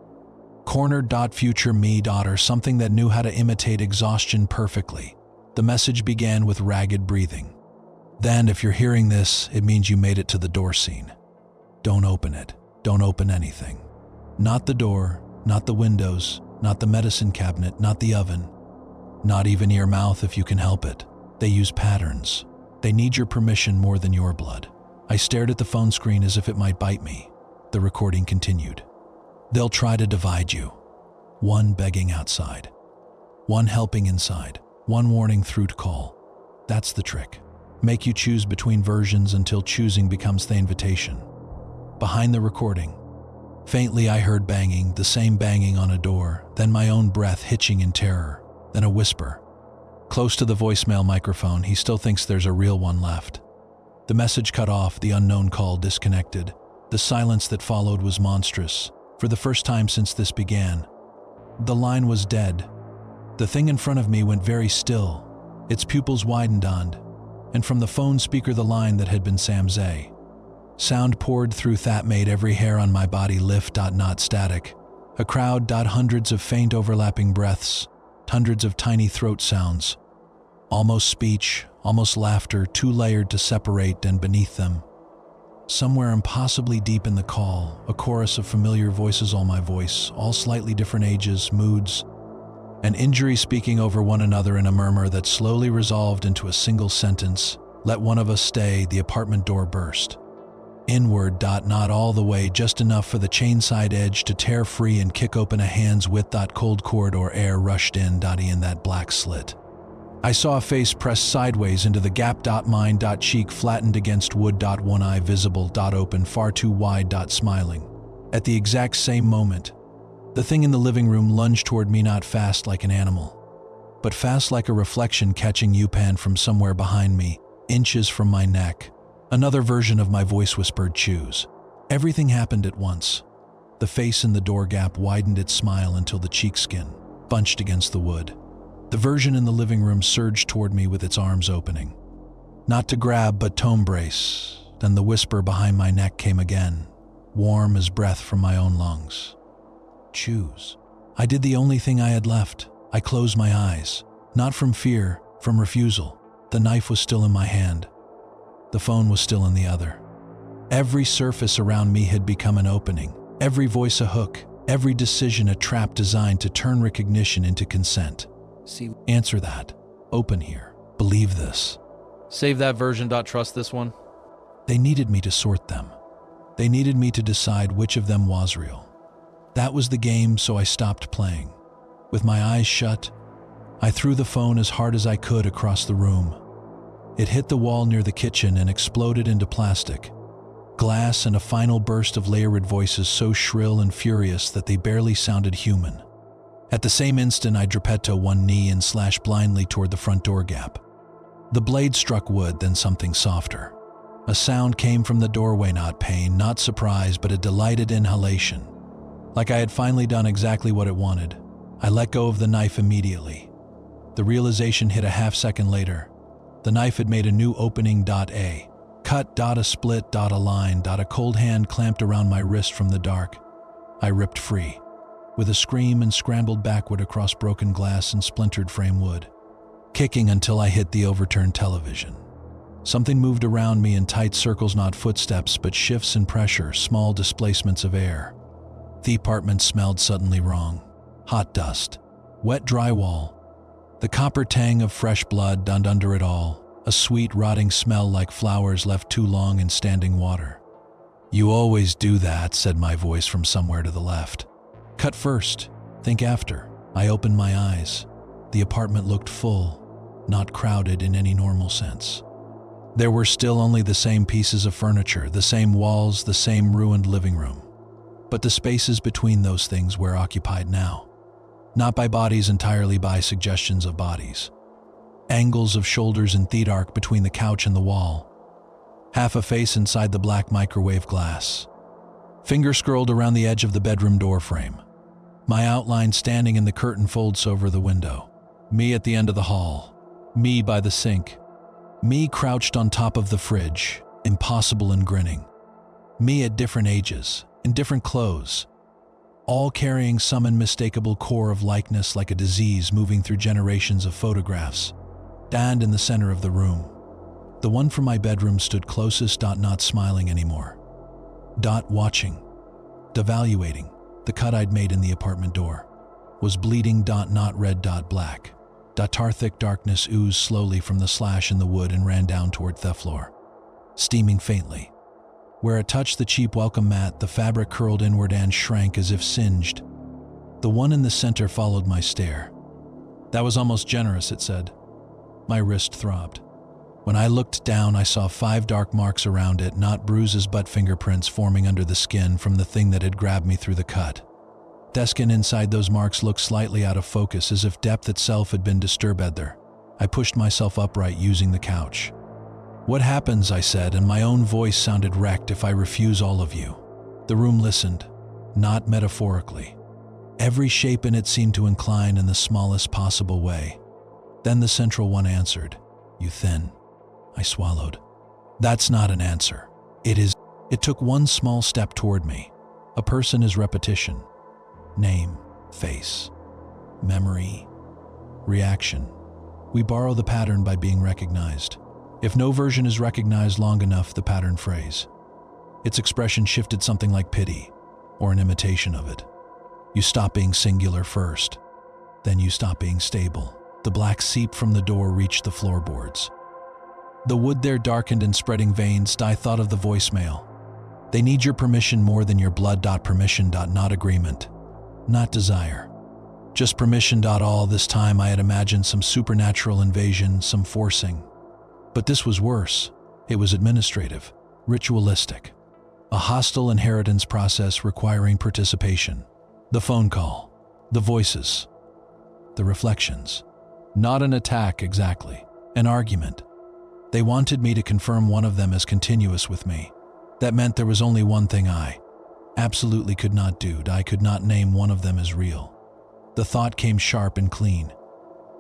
Cornered. Future me. Or something that knew how to imitate exhaustion perfectly. The message began with ragged breathing. Then, if you're hearing this, it means you made it to the door scene. Don't open it. Don't open anything. Not the door, not the windows, not the medicine cabinet, not the oven. Not even your mouth if you can help it. They use patterns. They need your permission more than your blood. I stared at the phone screen as if it might bite me. The recording continued. They'll try to divide you. One begging outside. One helping inside. One warning through to call. That's the trick. Make you choose between versions until choosing becomes the invitation. Behind the recording, faintly I heard banging, the same banging on a door, then my own breath hitching in terror, then a whisper. Close to the voicemail microphone, he still thinks there's a real one left. The message cut off, the unknown call disconnected. The silence that followed was monstrous. For the first time since this began, the line was dead. The thing in front of me went very still. Its pupils widened on, and from the phone speaker the line that had been Sam Zay. Sound poured through that made every hair on my body lift. Not static. A crowd. Hundreds of faint overlapping breaths, hundreds of tiny throat sounds. Almost speech, almost laughter, too layered to separate, and beneath them, somewhere impossibly deep in the call, a chorus of familiar voices, all my voice, all slightly different ages, moods, and injury speaking over one another in a murmur that slowly resolved into a single sentence. Let one of us stay. The apartment door burst. Inward. Not all the way, just enough for the chainside edge to tear free and kick open a hand's width. Cold corridor air rushed in. In that black slit, I saw a face pressed sideways into the gap. Mine. Cheek flattened against wood. One eye visible. Open, far too wide. Smiling. At the exact same moment, the thing in the living room lunged toward me, not fast like an animal, but fast like a reflection catching U-Pan from somewhere behind me, inches from my neck. Another version of my voice whispered, choose. Everything happened at once. The face in the door gap widened its smile until the cheek skin bunched against the wood. The version in the living room surged toward me with its arms opening. Not to grab, but to embrace. Then the whisper behind my neck came again, warm as breath from my own lungs. Choose. I did the only thing I had left. I closed my eyes. Not from fear, from refusal. The knife was still in my hand. The phone was still in the other. Every surface around me had become an opening. Every voice a hook. Every decision a trap designed to turn recognition into consent. Answer that. Open here. Believe this. Save that version. Trust this one. They needed me to sort them. They needed me to decide which of them was real. That was the game, so I stopped playing. With my eyes shut, I threw the phone as hard as I could across the room. It hit the wall near the kitchen and exploded into plastic, glass, and a final burst of layered voices so shrill and furious that they barely sounded human. At the same instant, I dropped to one knee and slashed blindly toward the front door gap. The blade struck wood, then something softer. A sound came from the doorway, not pain, not surprise, but a delighted inhalation. Like I had finally done exactly what it wanted. I let go of the knife immediately. The realization hit a half second later. The knife had made a new opening. A cut. A split. A line. A cold hand clamped around my wrist from the dark. I ripped free, with a scream, and scrambled backward across broken glass and splintered frame wood, kicking until I hit the overturned television. Something moved around me in tight circles, not footsteps, but shifts in pressure, small displacements of air. The apartment smelled suddenly wrong. Hot dust, wet drywall, the copper tang of fresh blood dunned under it all, a sweet rotting smell like flowers left too long in standing water. You always do that, said my voice from somewhere to the left. Cut first, think after. I opened my eyes. The apartment looked full, not crowded in any normal sense. There were still only the same pieces of furniture, the same walls, the same ruined living room. But the spaces between those things were occupied now. Not by bodies entirely, by suggestions of bodies. Angles of shoulders and the arc between the couch and the wall. Half a face inside the black microwave glass. Finger scrolled around the edge of the bedroom door frame. My outline standing in the curtain folds over the window. Me at the end of the hall. Me by the sink. Me crouched on top of the fridge. impossible and grinning. Me at different ages, in different clothes, all carrying some unmistakable core of likeness like a disease moving through generations of photographs. And in the center of the room, the one from my bedroom stood closest, not smiling anymore. Watching, devaluating, the cut I'd made in the apartment door. Was bleeding, not red, black. Tar thick darkness oozed slowly from the slash in the wood and ran down toward the floor, steaming faintly. Where it touched the cheap welcome mat, the fabric curled inward and shrank as if singed. The one in the center followed my stare. That was almost generous, it said. My wrist throbbed. When I looked down, I saw 5 dark marks around it, not bruises but fingerprints forming under the skin from the thing that had grabbed me through the cut. The skin inside those marks looked slightly out of focus, as if depth itself had been disturbed there. I pushed myself upright using the couch. "What happens," I said, and my own voice sounded wrecked, "if I refuse all of you?" The room listened, not metaphorically. Every shape in it seemed to incline in the smallest possible way. Then the central one answered, "You thin." I swallowed. "That's not an answer. It is." It took one small step toward me. A person is repetition. Name, face, memory, reaction. We borrow the pattern by being recognized. If no version is recognized long enough, the pattern phrase. Its expression shifted something like pity, or an imitation of it. You stop being singular first, then you stop being stable. The black seep from the door reached the floorboards. The wood there darkened in spreading veins. I thought of the voicemail. They need your permission more than your blood. Permission. Not agreement. Not desire. Just permission. All this time I had imagined some supernatural invasion, some forcing. But this was worse. It was administrative, ritualistic. A hostile inheritance process requiring participation. The phone call, the voices, the reflections. Not an attack exactly, an argument. They wanted me to confirm one of them as continuous with me. That meant there was only one thing I absolutely could not do. I could not name one of them as real. The thought came sharp and clean.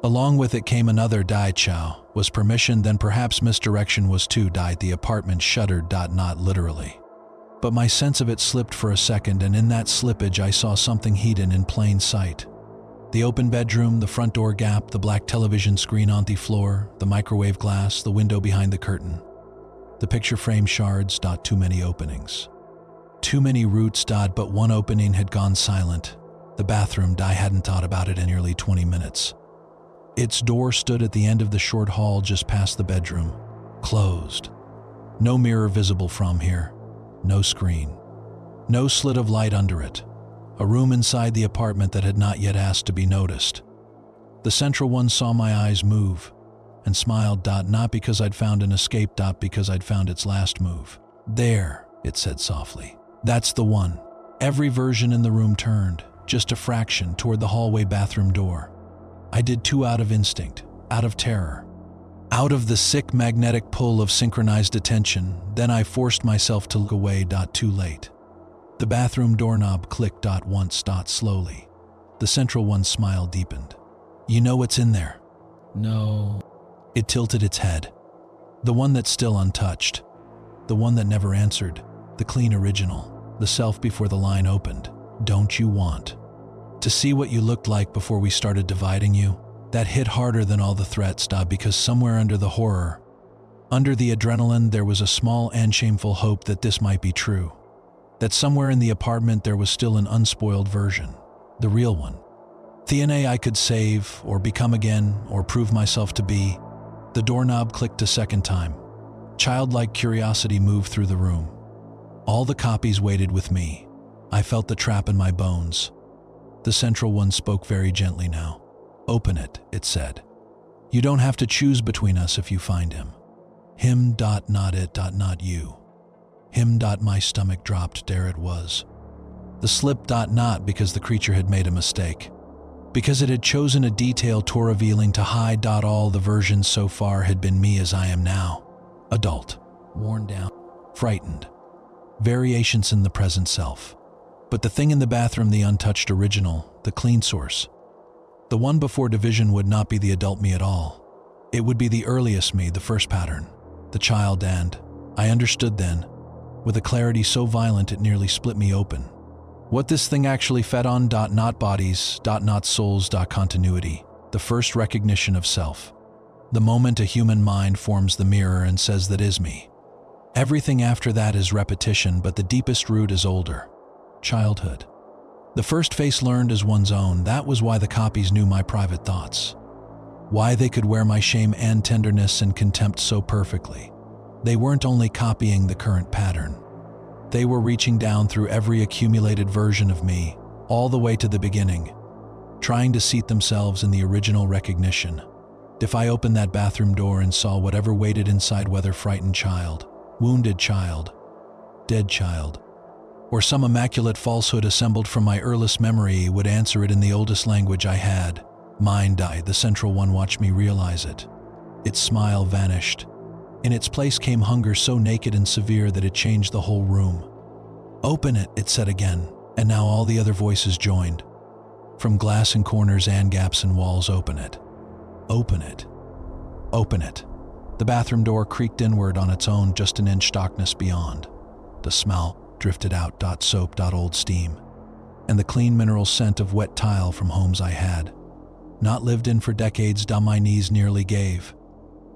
Along with it came another. Chow was permission, then perhaps misdirection was too. The apartment shuddered. Not literally. But my sense of it slipped for a second, and in that slippage I saw something hidden in plain sight. The open bedroom, the front door gap, the black television screen on the floor, the microwave glass, the window behind the curtain. The picture frame shards. Too many openings. Too many roots. But one opening had gone silent. The bathroom. I hadn't thought about it in nearly 20 minutes. Its door stood at the end of the short hall just past the bedroom, closed. No mirror visible from here. No screen. No slit of light under it. A room inside the apartment that had not yet asked to be noticed. The central one saw my eyes move and smiled. Not because I'd found an escape. Because I'd found its last move. "There," it said softly. "That's the one." Every version in the room turned, just a fraction, toward the hallway bathroom door. I did too, out of instinct, out of terror. Out of the sick magnetic pull of synchronized attention. Then I forced myself to look away. Too late. The bathroom doorknob clicked. Once. Slowly. The central one's smile deepened. "You know what's in there?" No. It tilted its head. The one that's still untouched. The one that never answered. The clean original. The self before the line opened. "Don't you want to see what you looked like before we started dividing you?" That hit harder than all the threats. Because somewhere under the horror, under the adrenaline, there was a small and shameful hope that this might be true. That somewhere in the apartment there was still an unspoiled version. The real one. DNA I could save, or become again, or prove myself to be. The doorknob clicked a second time. Childlike curiosity moved through the room. All the copies waited with me. I felt the trap in my bones. The central one spoke very gently now. "Open it," it said. "You don't have to choose between us if you find him. Him. Not it. Not you. Him. My stomach dropped. There it was. The slip. Not because the creature had made a mistake. Because it had chosen a detail too revealing to hide. All the versions so far had been me as I am now. Adult. Worn down. Frightened. Variations in the present self. But the thing in the bathroom, the untouched original, the clean source. The one before division would not be the adult me at all. It would be the earliest me, the first pattern, the child and I understood then, with a clarity so violent it nearly split me open. What this thing actually fed on, not bodies, not souls, continuity, the first recognition of self. The moment a human mind forms the mirror and says that is me. Everything after that is repetition, but the deepest root is older. Childhood. The first face learned as one's own, that was why the copies knew my private thoughts. Why they could wear my shame and tenderness and contempt so perfectly. They weren't only copying the current pattern. They were reaching down through every accumulated version of me, all the way to the beginning, trying to seat themselves in the original recognition. If I opened that bathroom door and saw whatever waited inside, whether frightened child, wounded child, dead child, or some immaculate falsehood assembled from my earliest memory, would answer it in the oldest language I had. Mine died. The central one watched me realize it. Its smile vanished. In its place came hunger so naked and severe that it changed the whole room. Open it, it said again, and now all the other voices joined. From glass and corners and gaps in walls, open it. Open it. Open it. The bathroom door creaked inward on its own, just an inch darkness beyond. The smell drifted out, soap, old steam, and the clean mineral scent of wet tile from homes I had not lived in for decades. My knees nearly gave.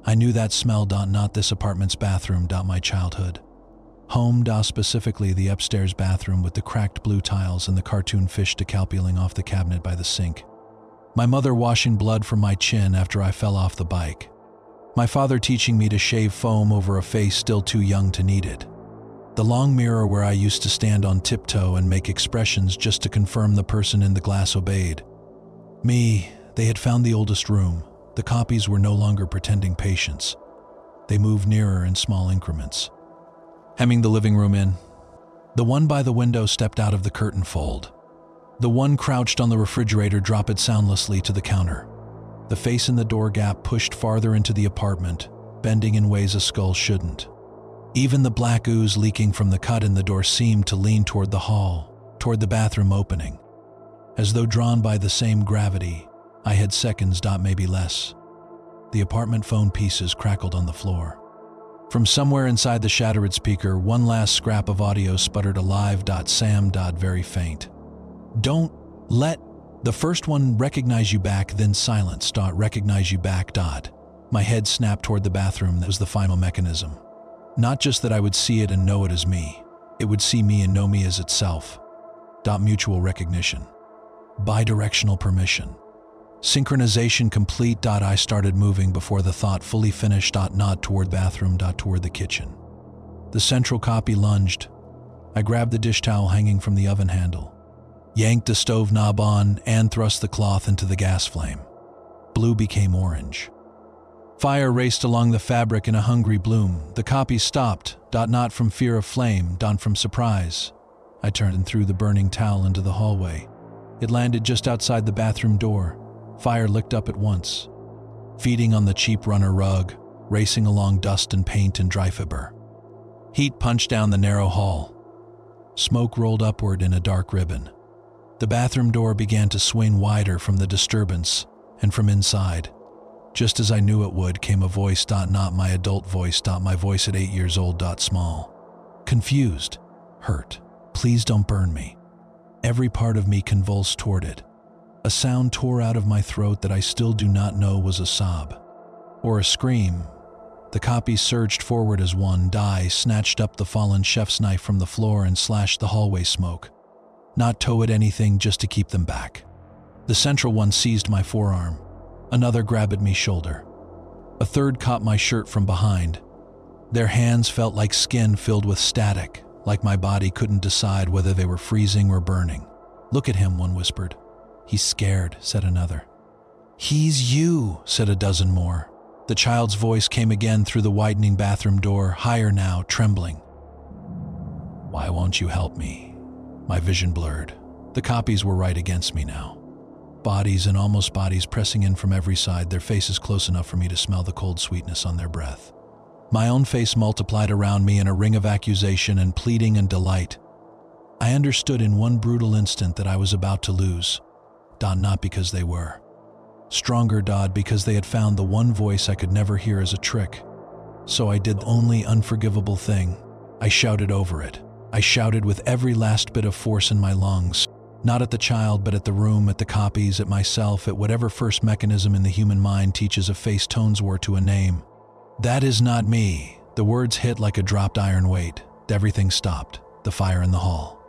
I knew that smell. Not this apartment's bathroom. My childhood home. Specifically the upstairs bathroom with the cracked blue tiles and the cartoon fish decal peeling off the cabinet by the sink. My mother washing blood from my chin after I fell off the bike. My father teaching me to shave foam over a face still too young to need it. The long mirror where I used to stand on tiptoe and make expressions just to confirm the person in the glass obeyed. Me, they had found the oldest room. The copies were no longer pretending patience. They moved nearer in small increments. Hemming the living room in. The one by the window stepped out of the curtain fold. The one crouched on the refrigerator dropped soundlessly to the counter. The face in the door gap pushed farther into the apartment, bending in ways a skull shouldn't. Even the black ooze leaking from the cut in the door seemed to lean toward the hall, toward the bathroom opening. As though drawn by the same gravity, I had seconds, maybe less. The apartment phone pieces crackled on the floor. From somewhere inside the shattered speaker, one last scrap of audio sputtered alive. Sam. Very faint. Don't let the first one recognize you back, then silence. Recognize you back. My head snapped toward the bathroom. That was the final mechanism. Not just that I would see it and know it as me. It would see me and know me as itself. Mutual recognition. Bidirectional permission. Synchronization complete. I started moving before the thought fully finished. Nod toward bathroom. Toward the kitchen. The central copy lunged. I grabbed the dish towel hanging from the oven handle, yanked the stove knob on, and thrust the cloth into the gas flame. Blue became orange. Fire raced along the fabric in a hungry bloom. The copy stopped. Not from fear of flame. From surprise. I turned and threw the burning towel into the hallway. It landed just outside the bathroom door. Fire licked up at once, feeding on the cheap runner rug, racing along dust and paint and dry fiber. Heat punched down the narrow hall. Smoke rolled upward in a dark ribbon. The bathroom door began to swing wider from the disturbance, and from inside, just as I knew it would, came a voice. Not my adult voice. My voice at 8 years old. Small. Confused. Hurt. Please don't burn me. Every part of me convulsed toward it. A sound tore out of my throat that I still do not know was a sob or a scream. The copies surged forward as one snatched up the fallen chef's knife from the floor and slashed the hallway smoke. Not tow at anything, just to keep them back. The central one seized my forearm. Another grabbed at me shoulder. A third caught my shirt from behind. Their hands felt like skin filled with static, like my body couldn't decide whether they were freezing or burning. Look at him, one whispered. He's scared, said another. He's you, said a dozen more. The child's voice came again through the widening bathroom door, higher now, trembling. Why won't you help me? My vision blurred. The copies were right against me now. Bodies and almost bodies pressing in from every side, their faces close enough for me to smell the cold sweetness on their breath. My own face multiplied around me in a ring of accusation and pleading and delight. I understood in one brutal instant that I was about to lose. Not because they were. Stronger, because they had found the one voice I could never hear as a trick. So I did the only unforgivable thing. I shouted over it. I shouted with every last bit of force in my lungs. Not at the child, but at the room, at the copies, at myself, at whatever first mechanism in the human mind teaches a face tones were to a name. That is not me. The words hit like a dropped iron weight. Everything stopped. The fire in the hall.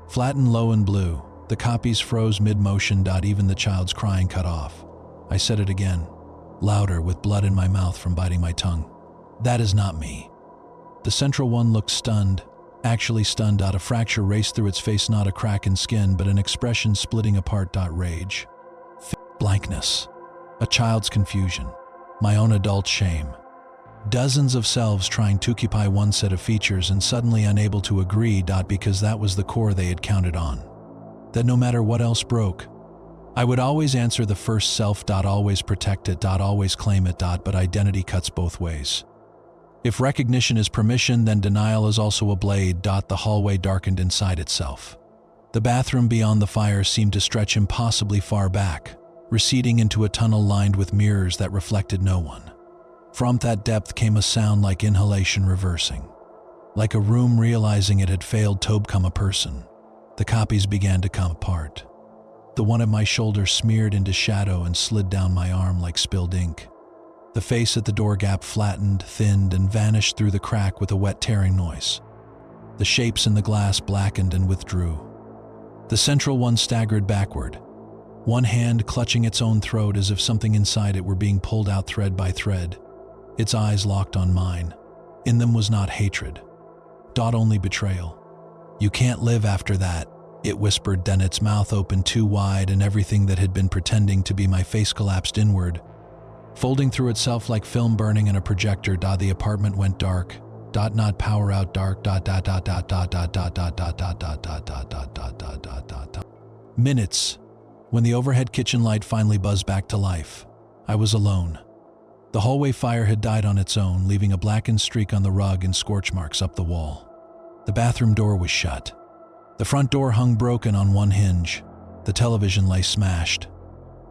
Flat and low and blue. The copies froze mid-motion. Even the child's crying cut off. I said it again, louder, with blood in my mouth from biting my tongue. That is not me. The central one looked stunned, actually stunned. A fracture raced through its face, not a crack in skin, but an expression splitting apart. Rage. Blankness. A child's confusion. My own adult shame. Dozens of selves trying to occupy one set of features and suddenly unable to agree. Because that was the core they had counted on. That no matter what else broke, I would always answer the first self. Always protect it. Always claim it. But identity cuts both ways. If recognition is permission, then denial is also a blade. The hallway darkened inside itself. The bathroom beyond the fire seemed to stretch impossibly far back, receding into a tunnel lined with mirrors that reflected no one. From that depth came a sound like inhalation reversing. Like a room realizing it had failed to become a person. The copies began to come apart. The one at my shoulder smeared into shadow and slid down my arm like spilled ink. The face at the door gap flattened, thinned, and vanished through the crack with a wet tearing noise. The shapes in the glass blackened and withdrew. The central one staggered backward, one hand clutching its own throat as if something inside it were being pulled out thread by thread. Its eyes locked on mine. In them was not hatred. Only betrayal. You can't live after that, it whispered. Then its mouth opened too wide and everything that had been pretending to be my face collapsed inward, folding through itself like film burning in a projector. The apartment went dark. Not power out. Dark. Minutes. When the overhead kitchen light finally buzzed back to life, I was alone. The hallway fire had died on its own, leaving a blackened streak on the rug and scorch marks up the wall. The bathroom door was shut. The front door hung broken on one hinge. The television lay smashed.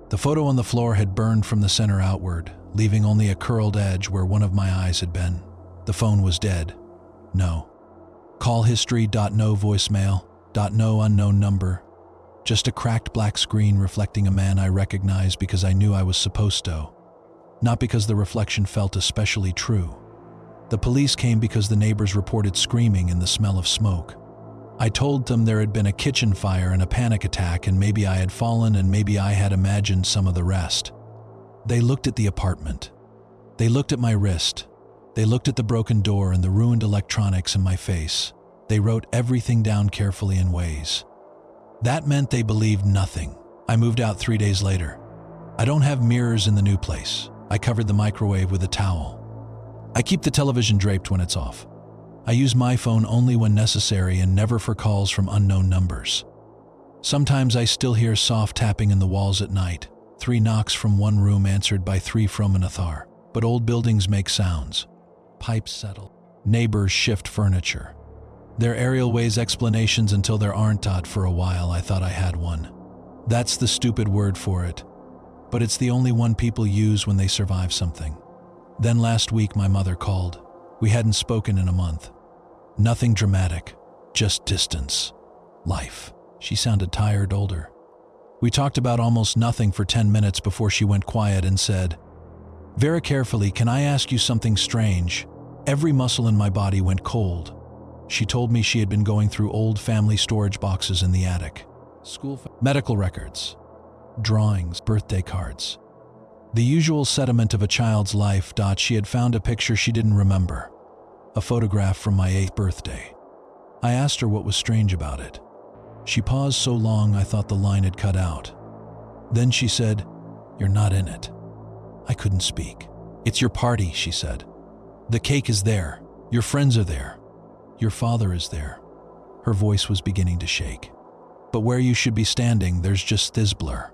The photo on the floor had burned from the center outward, leaving only a curled edge where one of my eyes had been. The phone was dead. No. Call history. No voicemail. No unknown number. Just a cracked black screen reflecting a man I recognized because I knew I was supposed to. Not because the reflection felt especially true. The police came because the neighbors reported screaming and the smell of smoke. I told them there had been a kitchen fire and a panic attack, and maybe I had fallen and maybe I had imagined some of the rest. They looked at the apartment. They looked at my wrist. They looked at the broken door and the ruined electronics in my face. They wrote everything down carefully in ways. That meant they believed nothing. I moved out 3 days later. I don't have mirrors in the new place. I covered the microwave with a towel. I keep the television draped when it's off. I use my phone only when necessary and never for calls from unknown numbers. Sometimes I still hear soft tapping in the walls at night, 3 knocks from one room answered by 3 from another. But old buildings make sounds. Pipes settle. Neighbors shift furniture. Their aerial ways explanations until there aren't. For a while I thought I had one. That's the stupid word for it. But it's the only one people use when they survive something. Then last week my mother called. We hadn't spoken in a month. Nothing dramatic, just distance. Life. She sounded tired, older. We talked about almost nothing for 10 minutes before she went quiet and said, "Very carefully, can I ask you something strange?" Every muscle in my body went cold. She told me she had been going through old family storage boxes in the attic. Medical records, drawings, birthday cards. The usual sediment of a child's life. She had found a picture she didn't remember. A photograph from my 8th birthday. I asked her what was strange about it. She paused so long I thought the line had cut out. Then she said, "You're not in it." I couldn't speak. "It's your party," she said. "The cake is there. Your friends are there. Your father is there." Her voice was beginning to shake. "But where you should be standing, there's just this blur.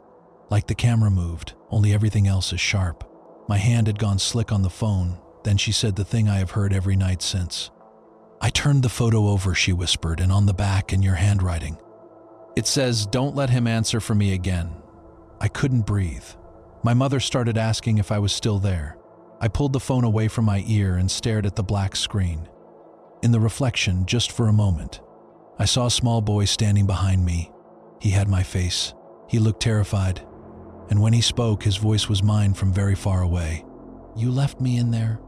Like the camera moved, only everything else is sharp." My hand had gone slick on the phone. Then she said the thing I have heard every night since. "I turned the photo over," she whispered, "and on the back in your handwriting, it says, 'Don't let him answer for me again.'" I couldn't breathe. My mother started asking if I was still there. I pulled the phone away from my ear and stared at the black screen. In the reflection, just for a moment, I saw a small boy standing behind me. He had my face. He looked terrified. And when he spoke, his voice was mine from very far away. You left me in there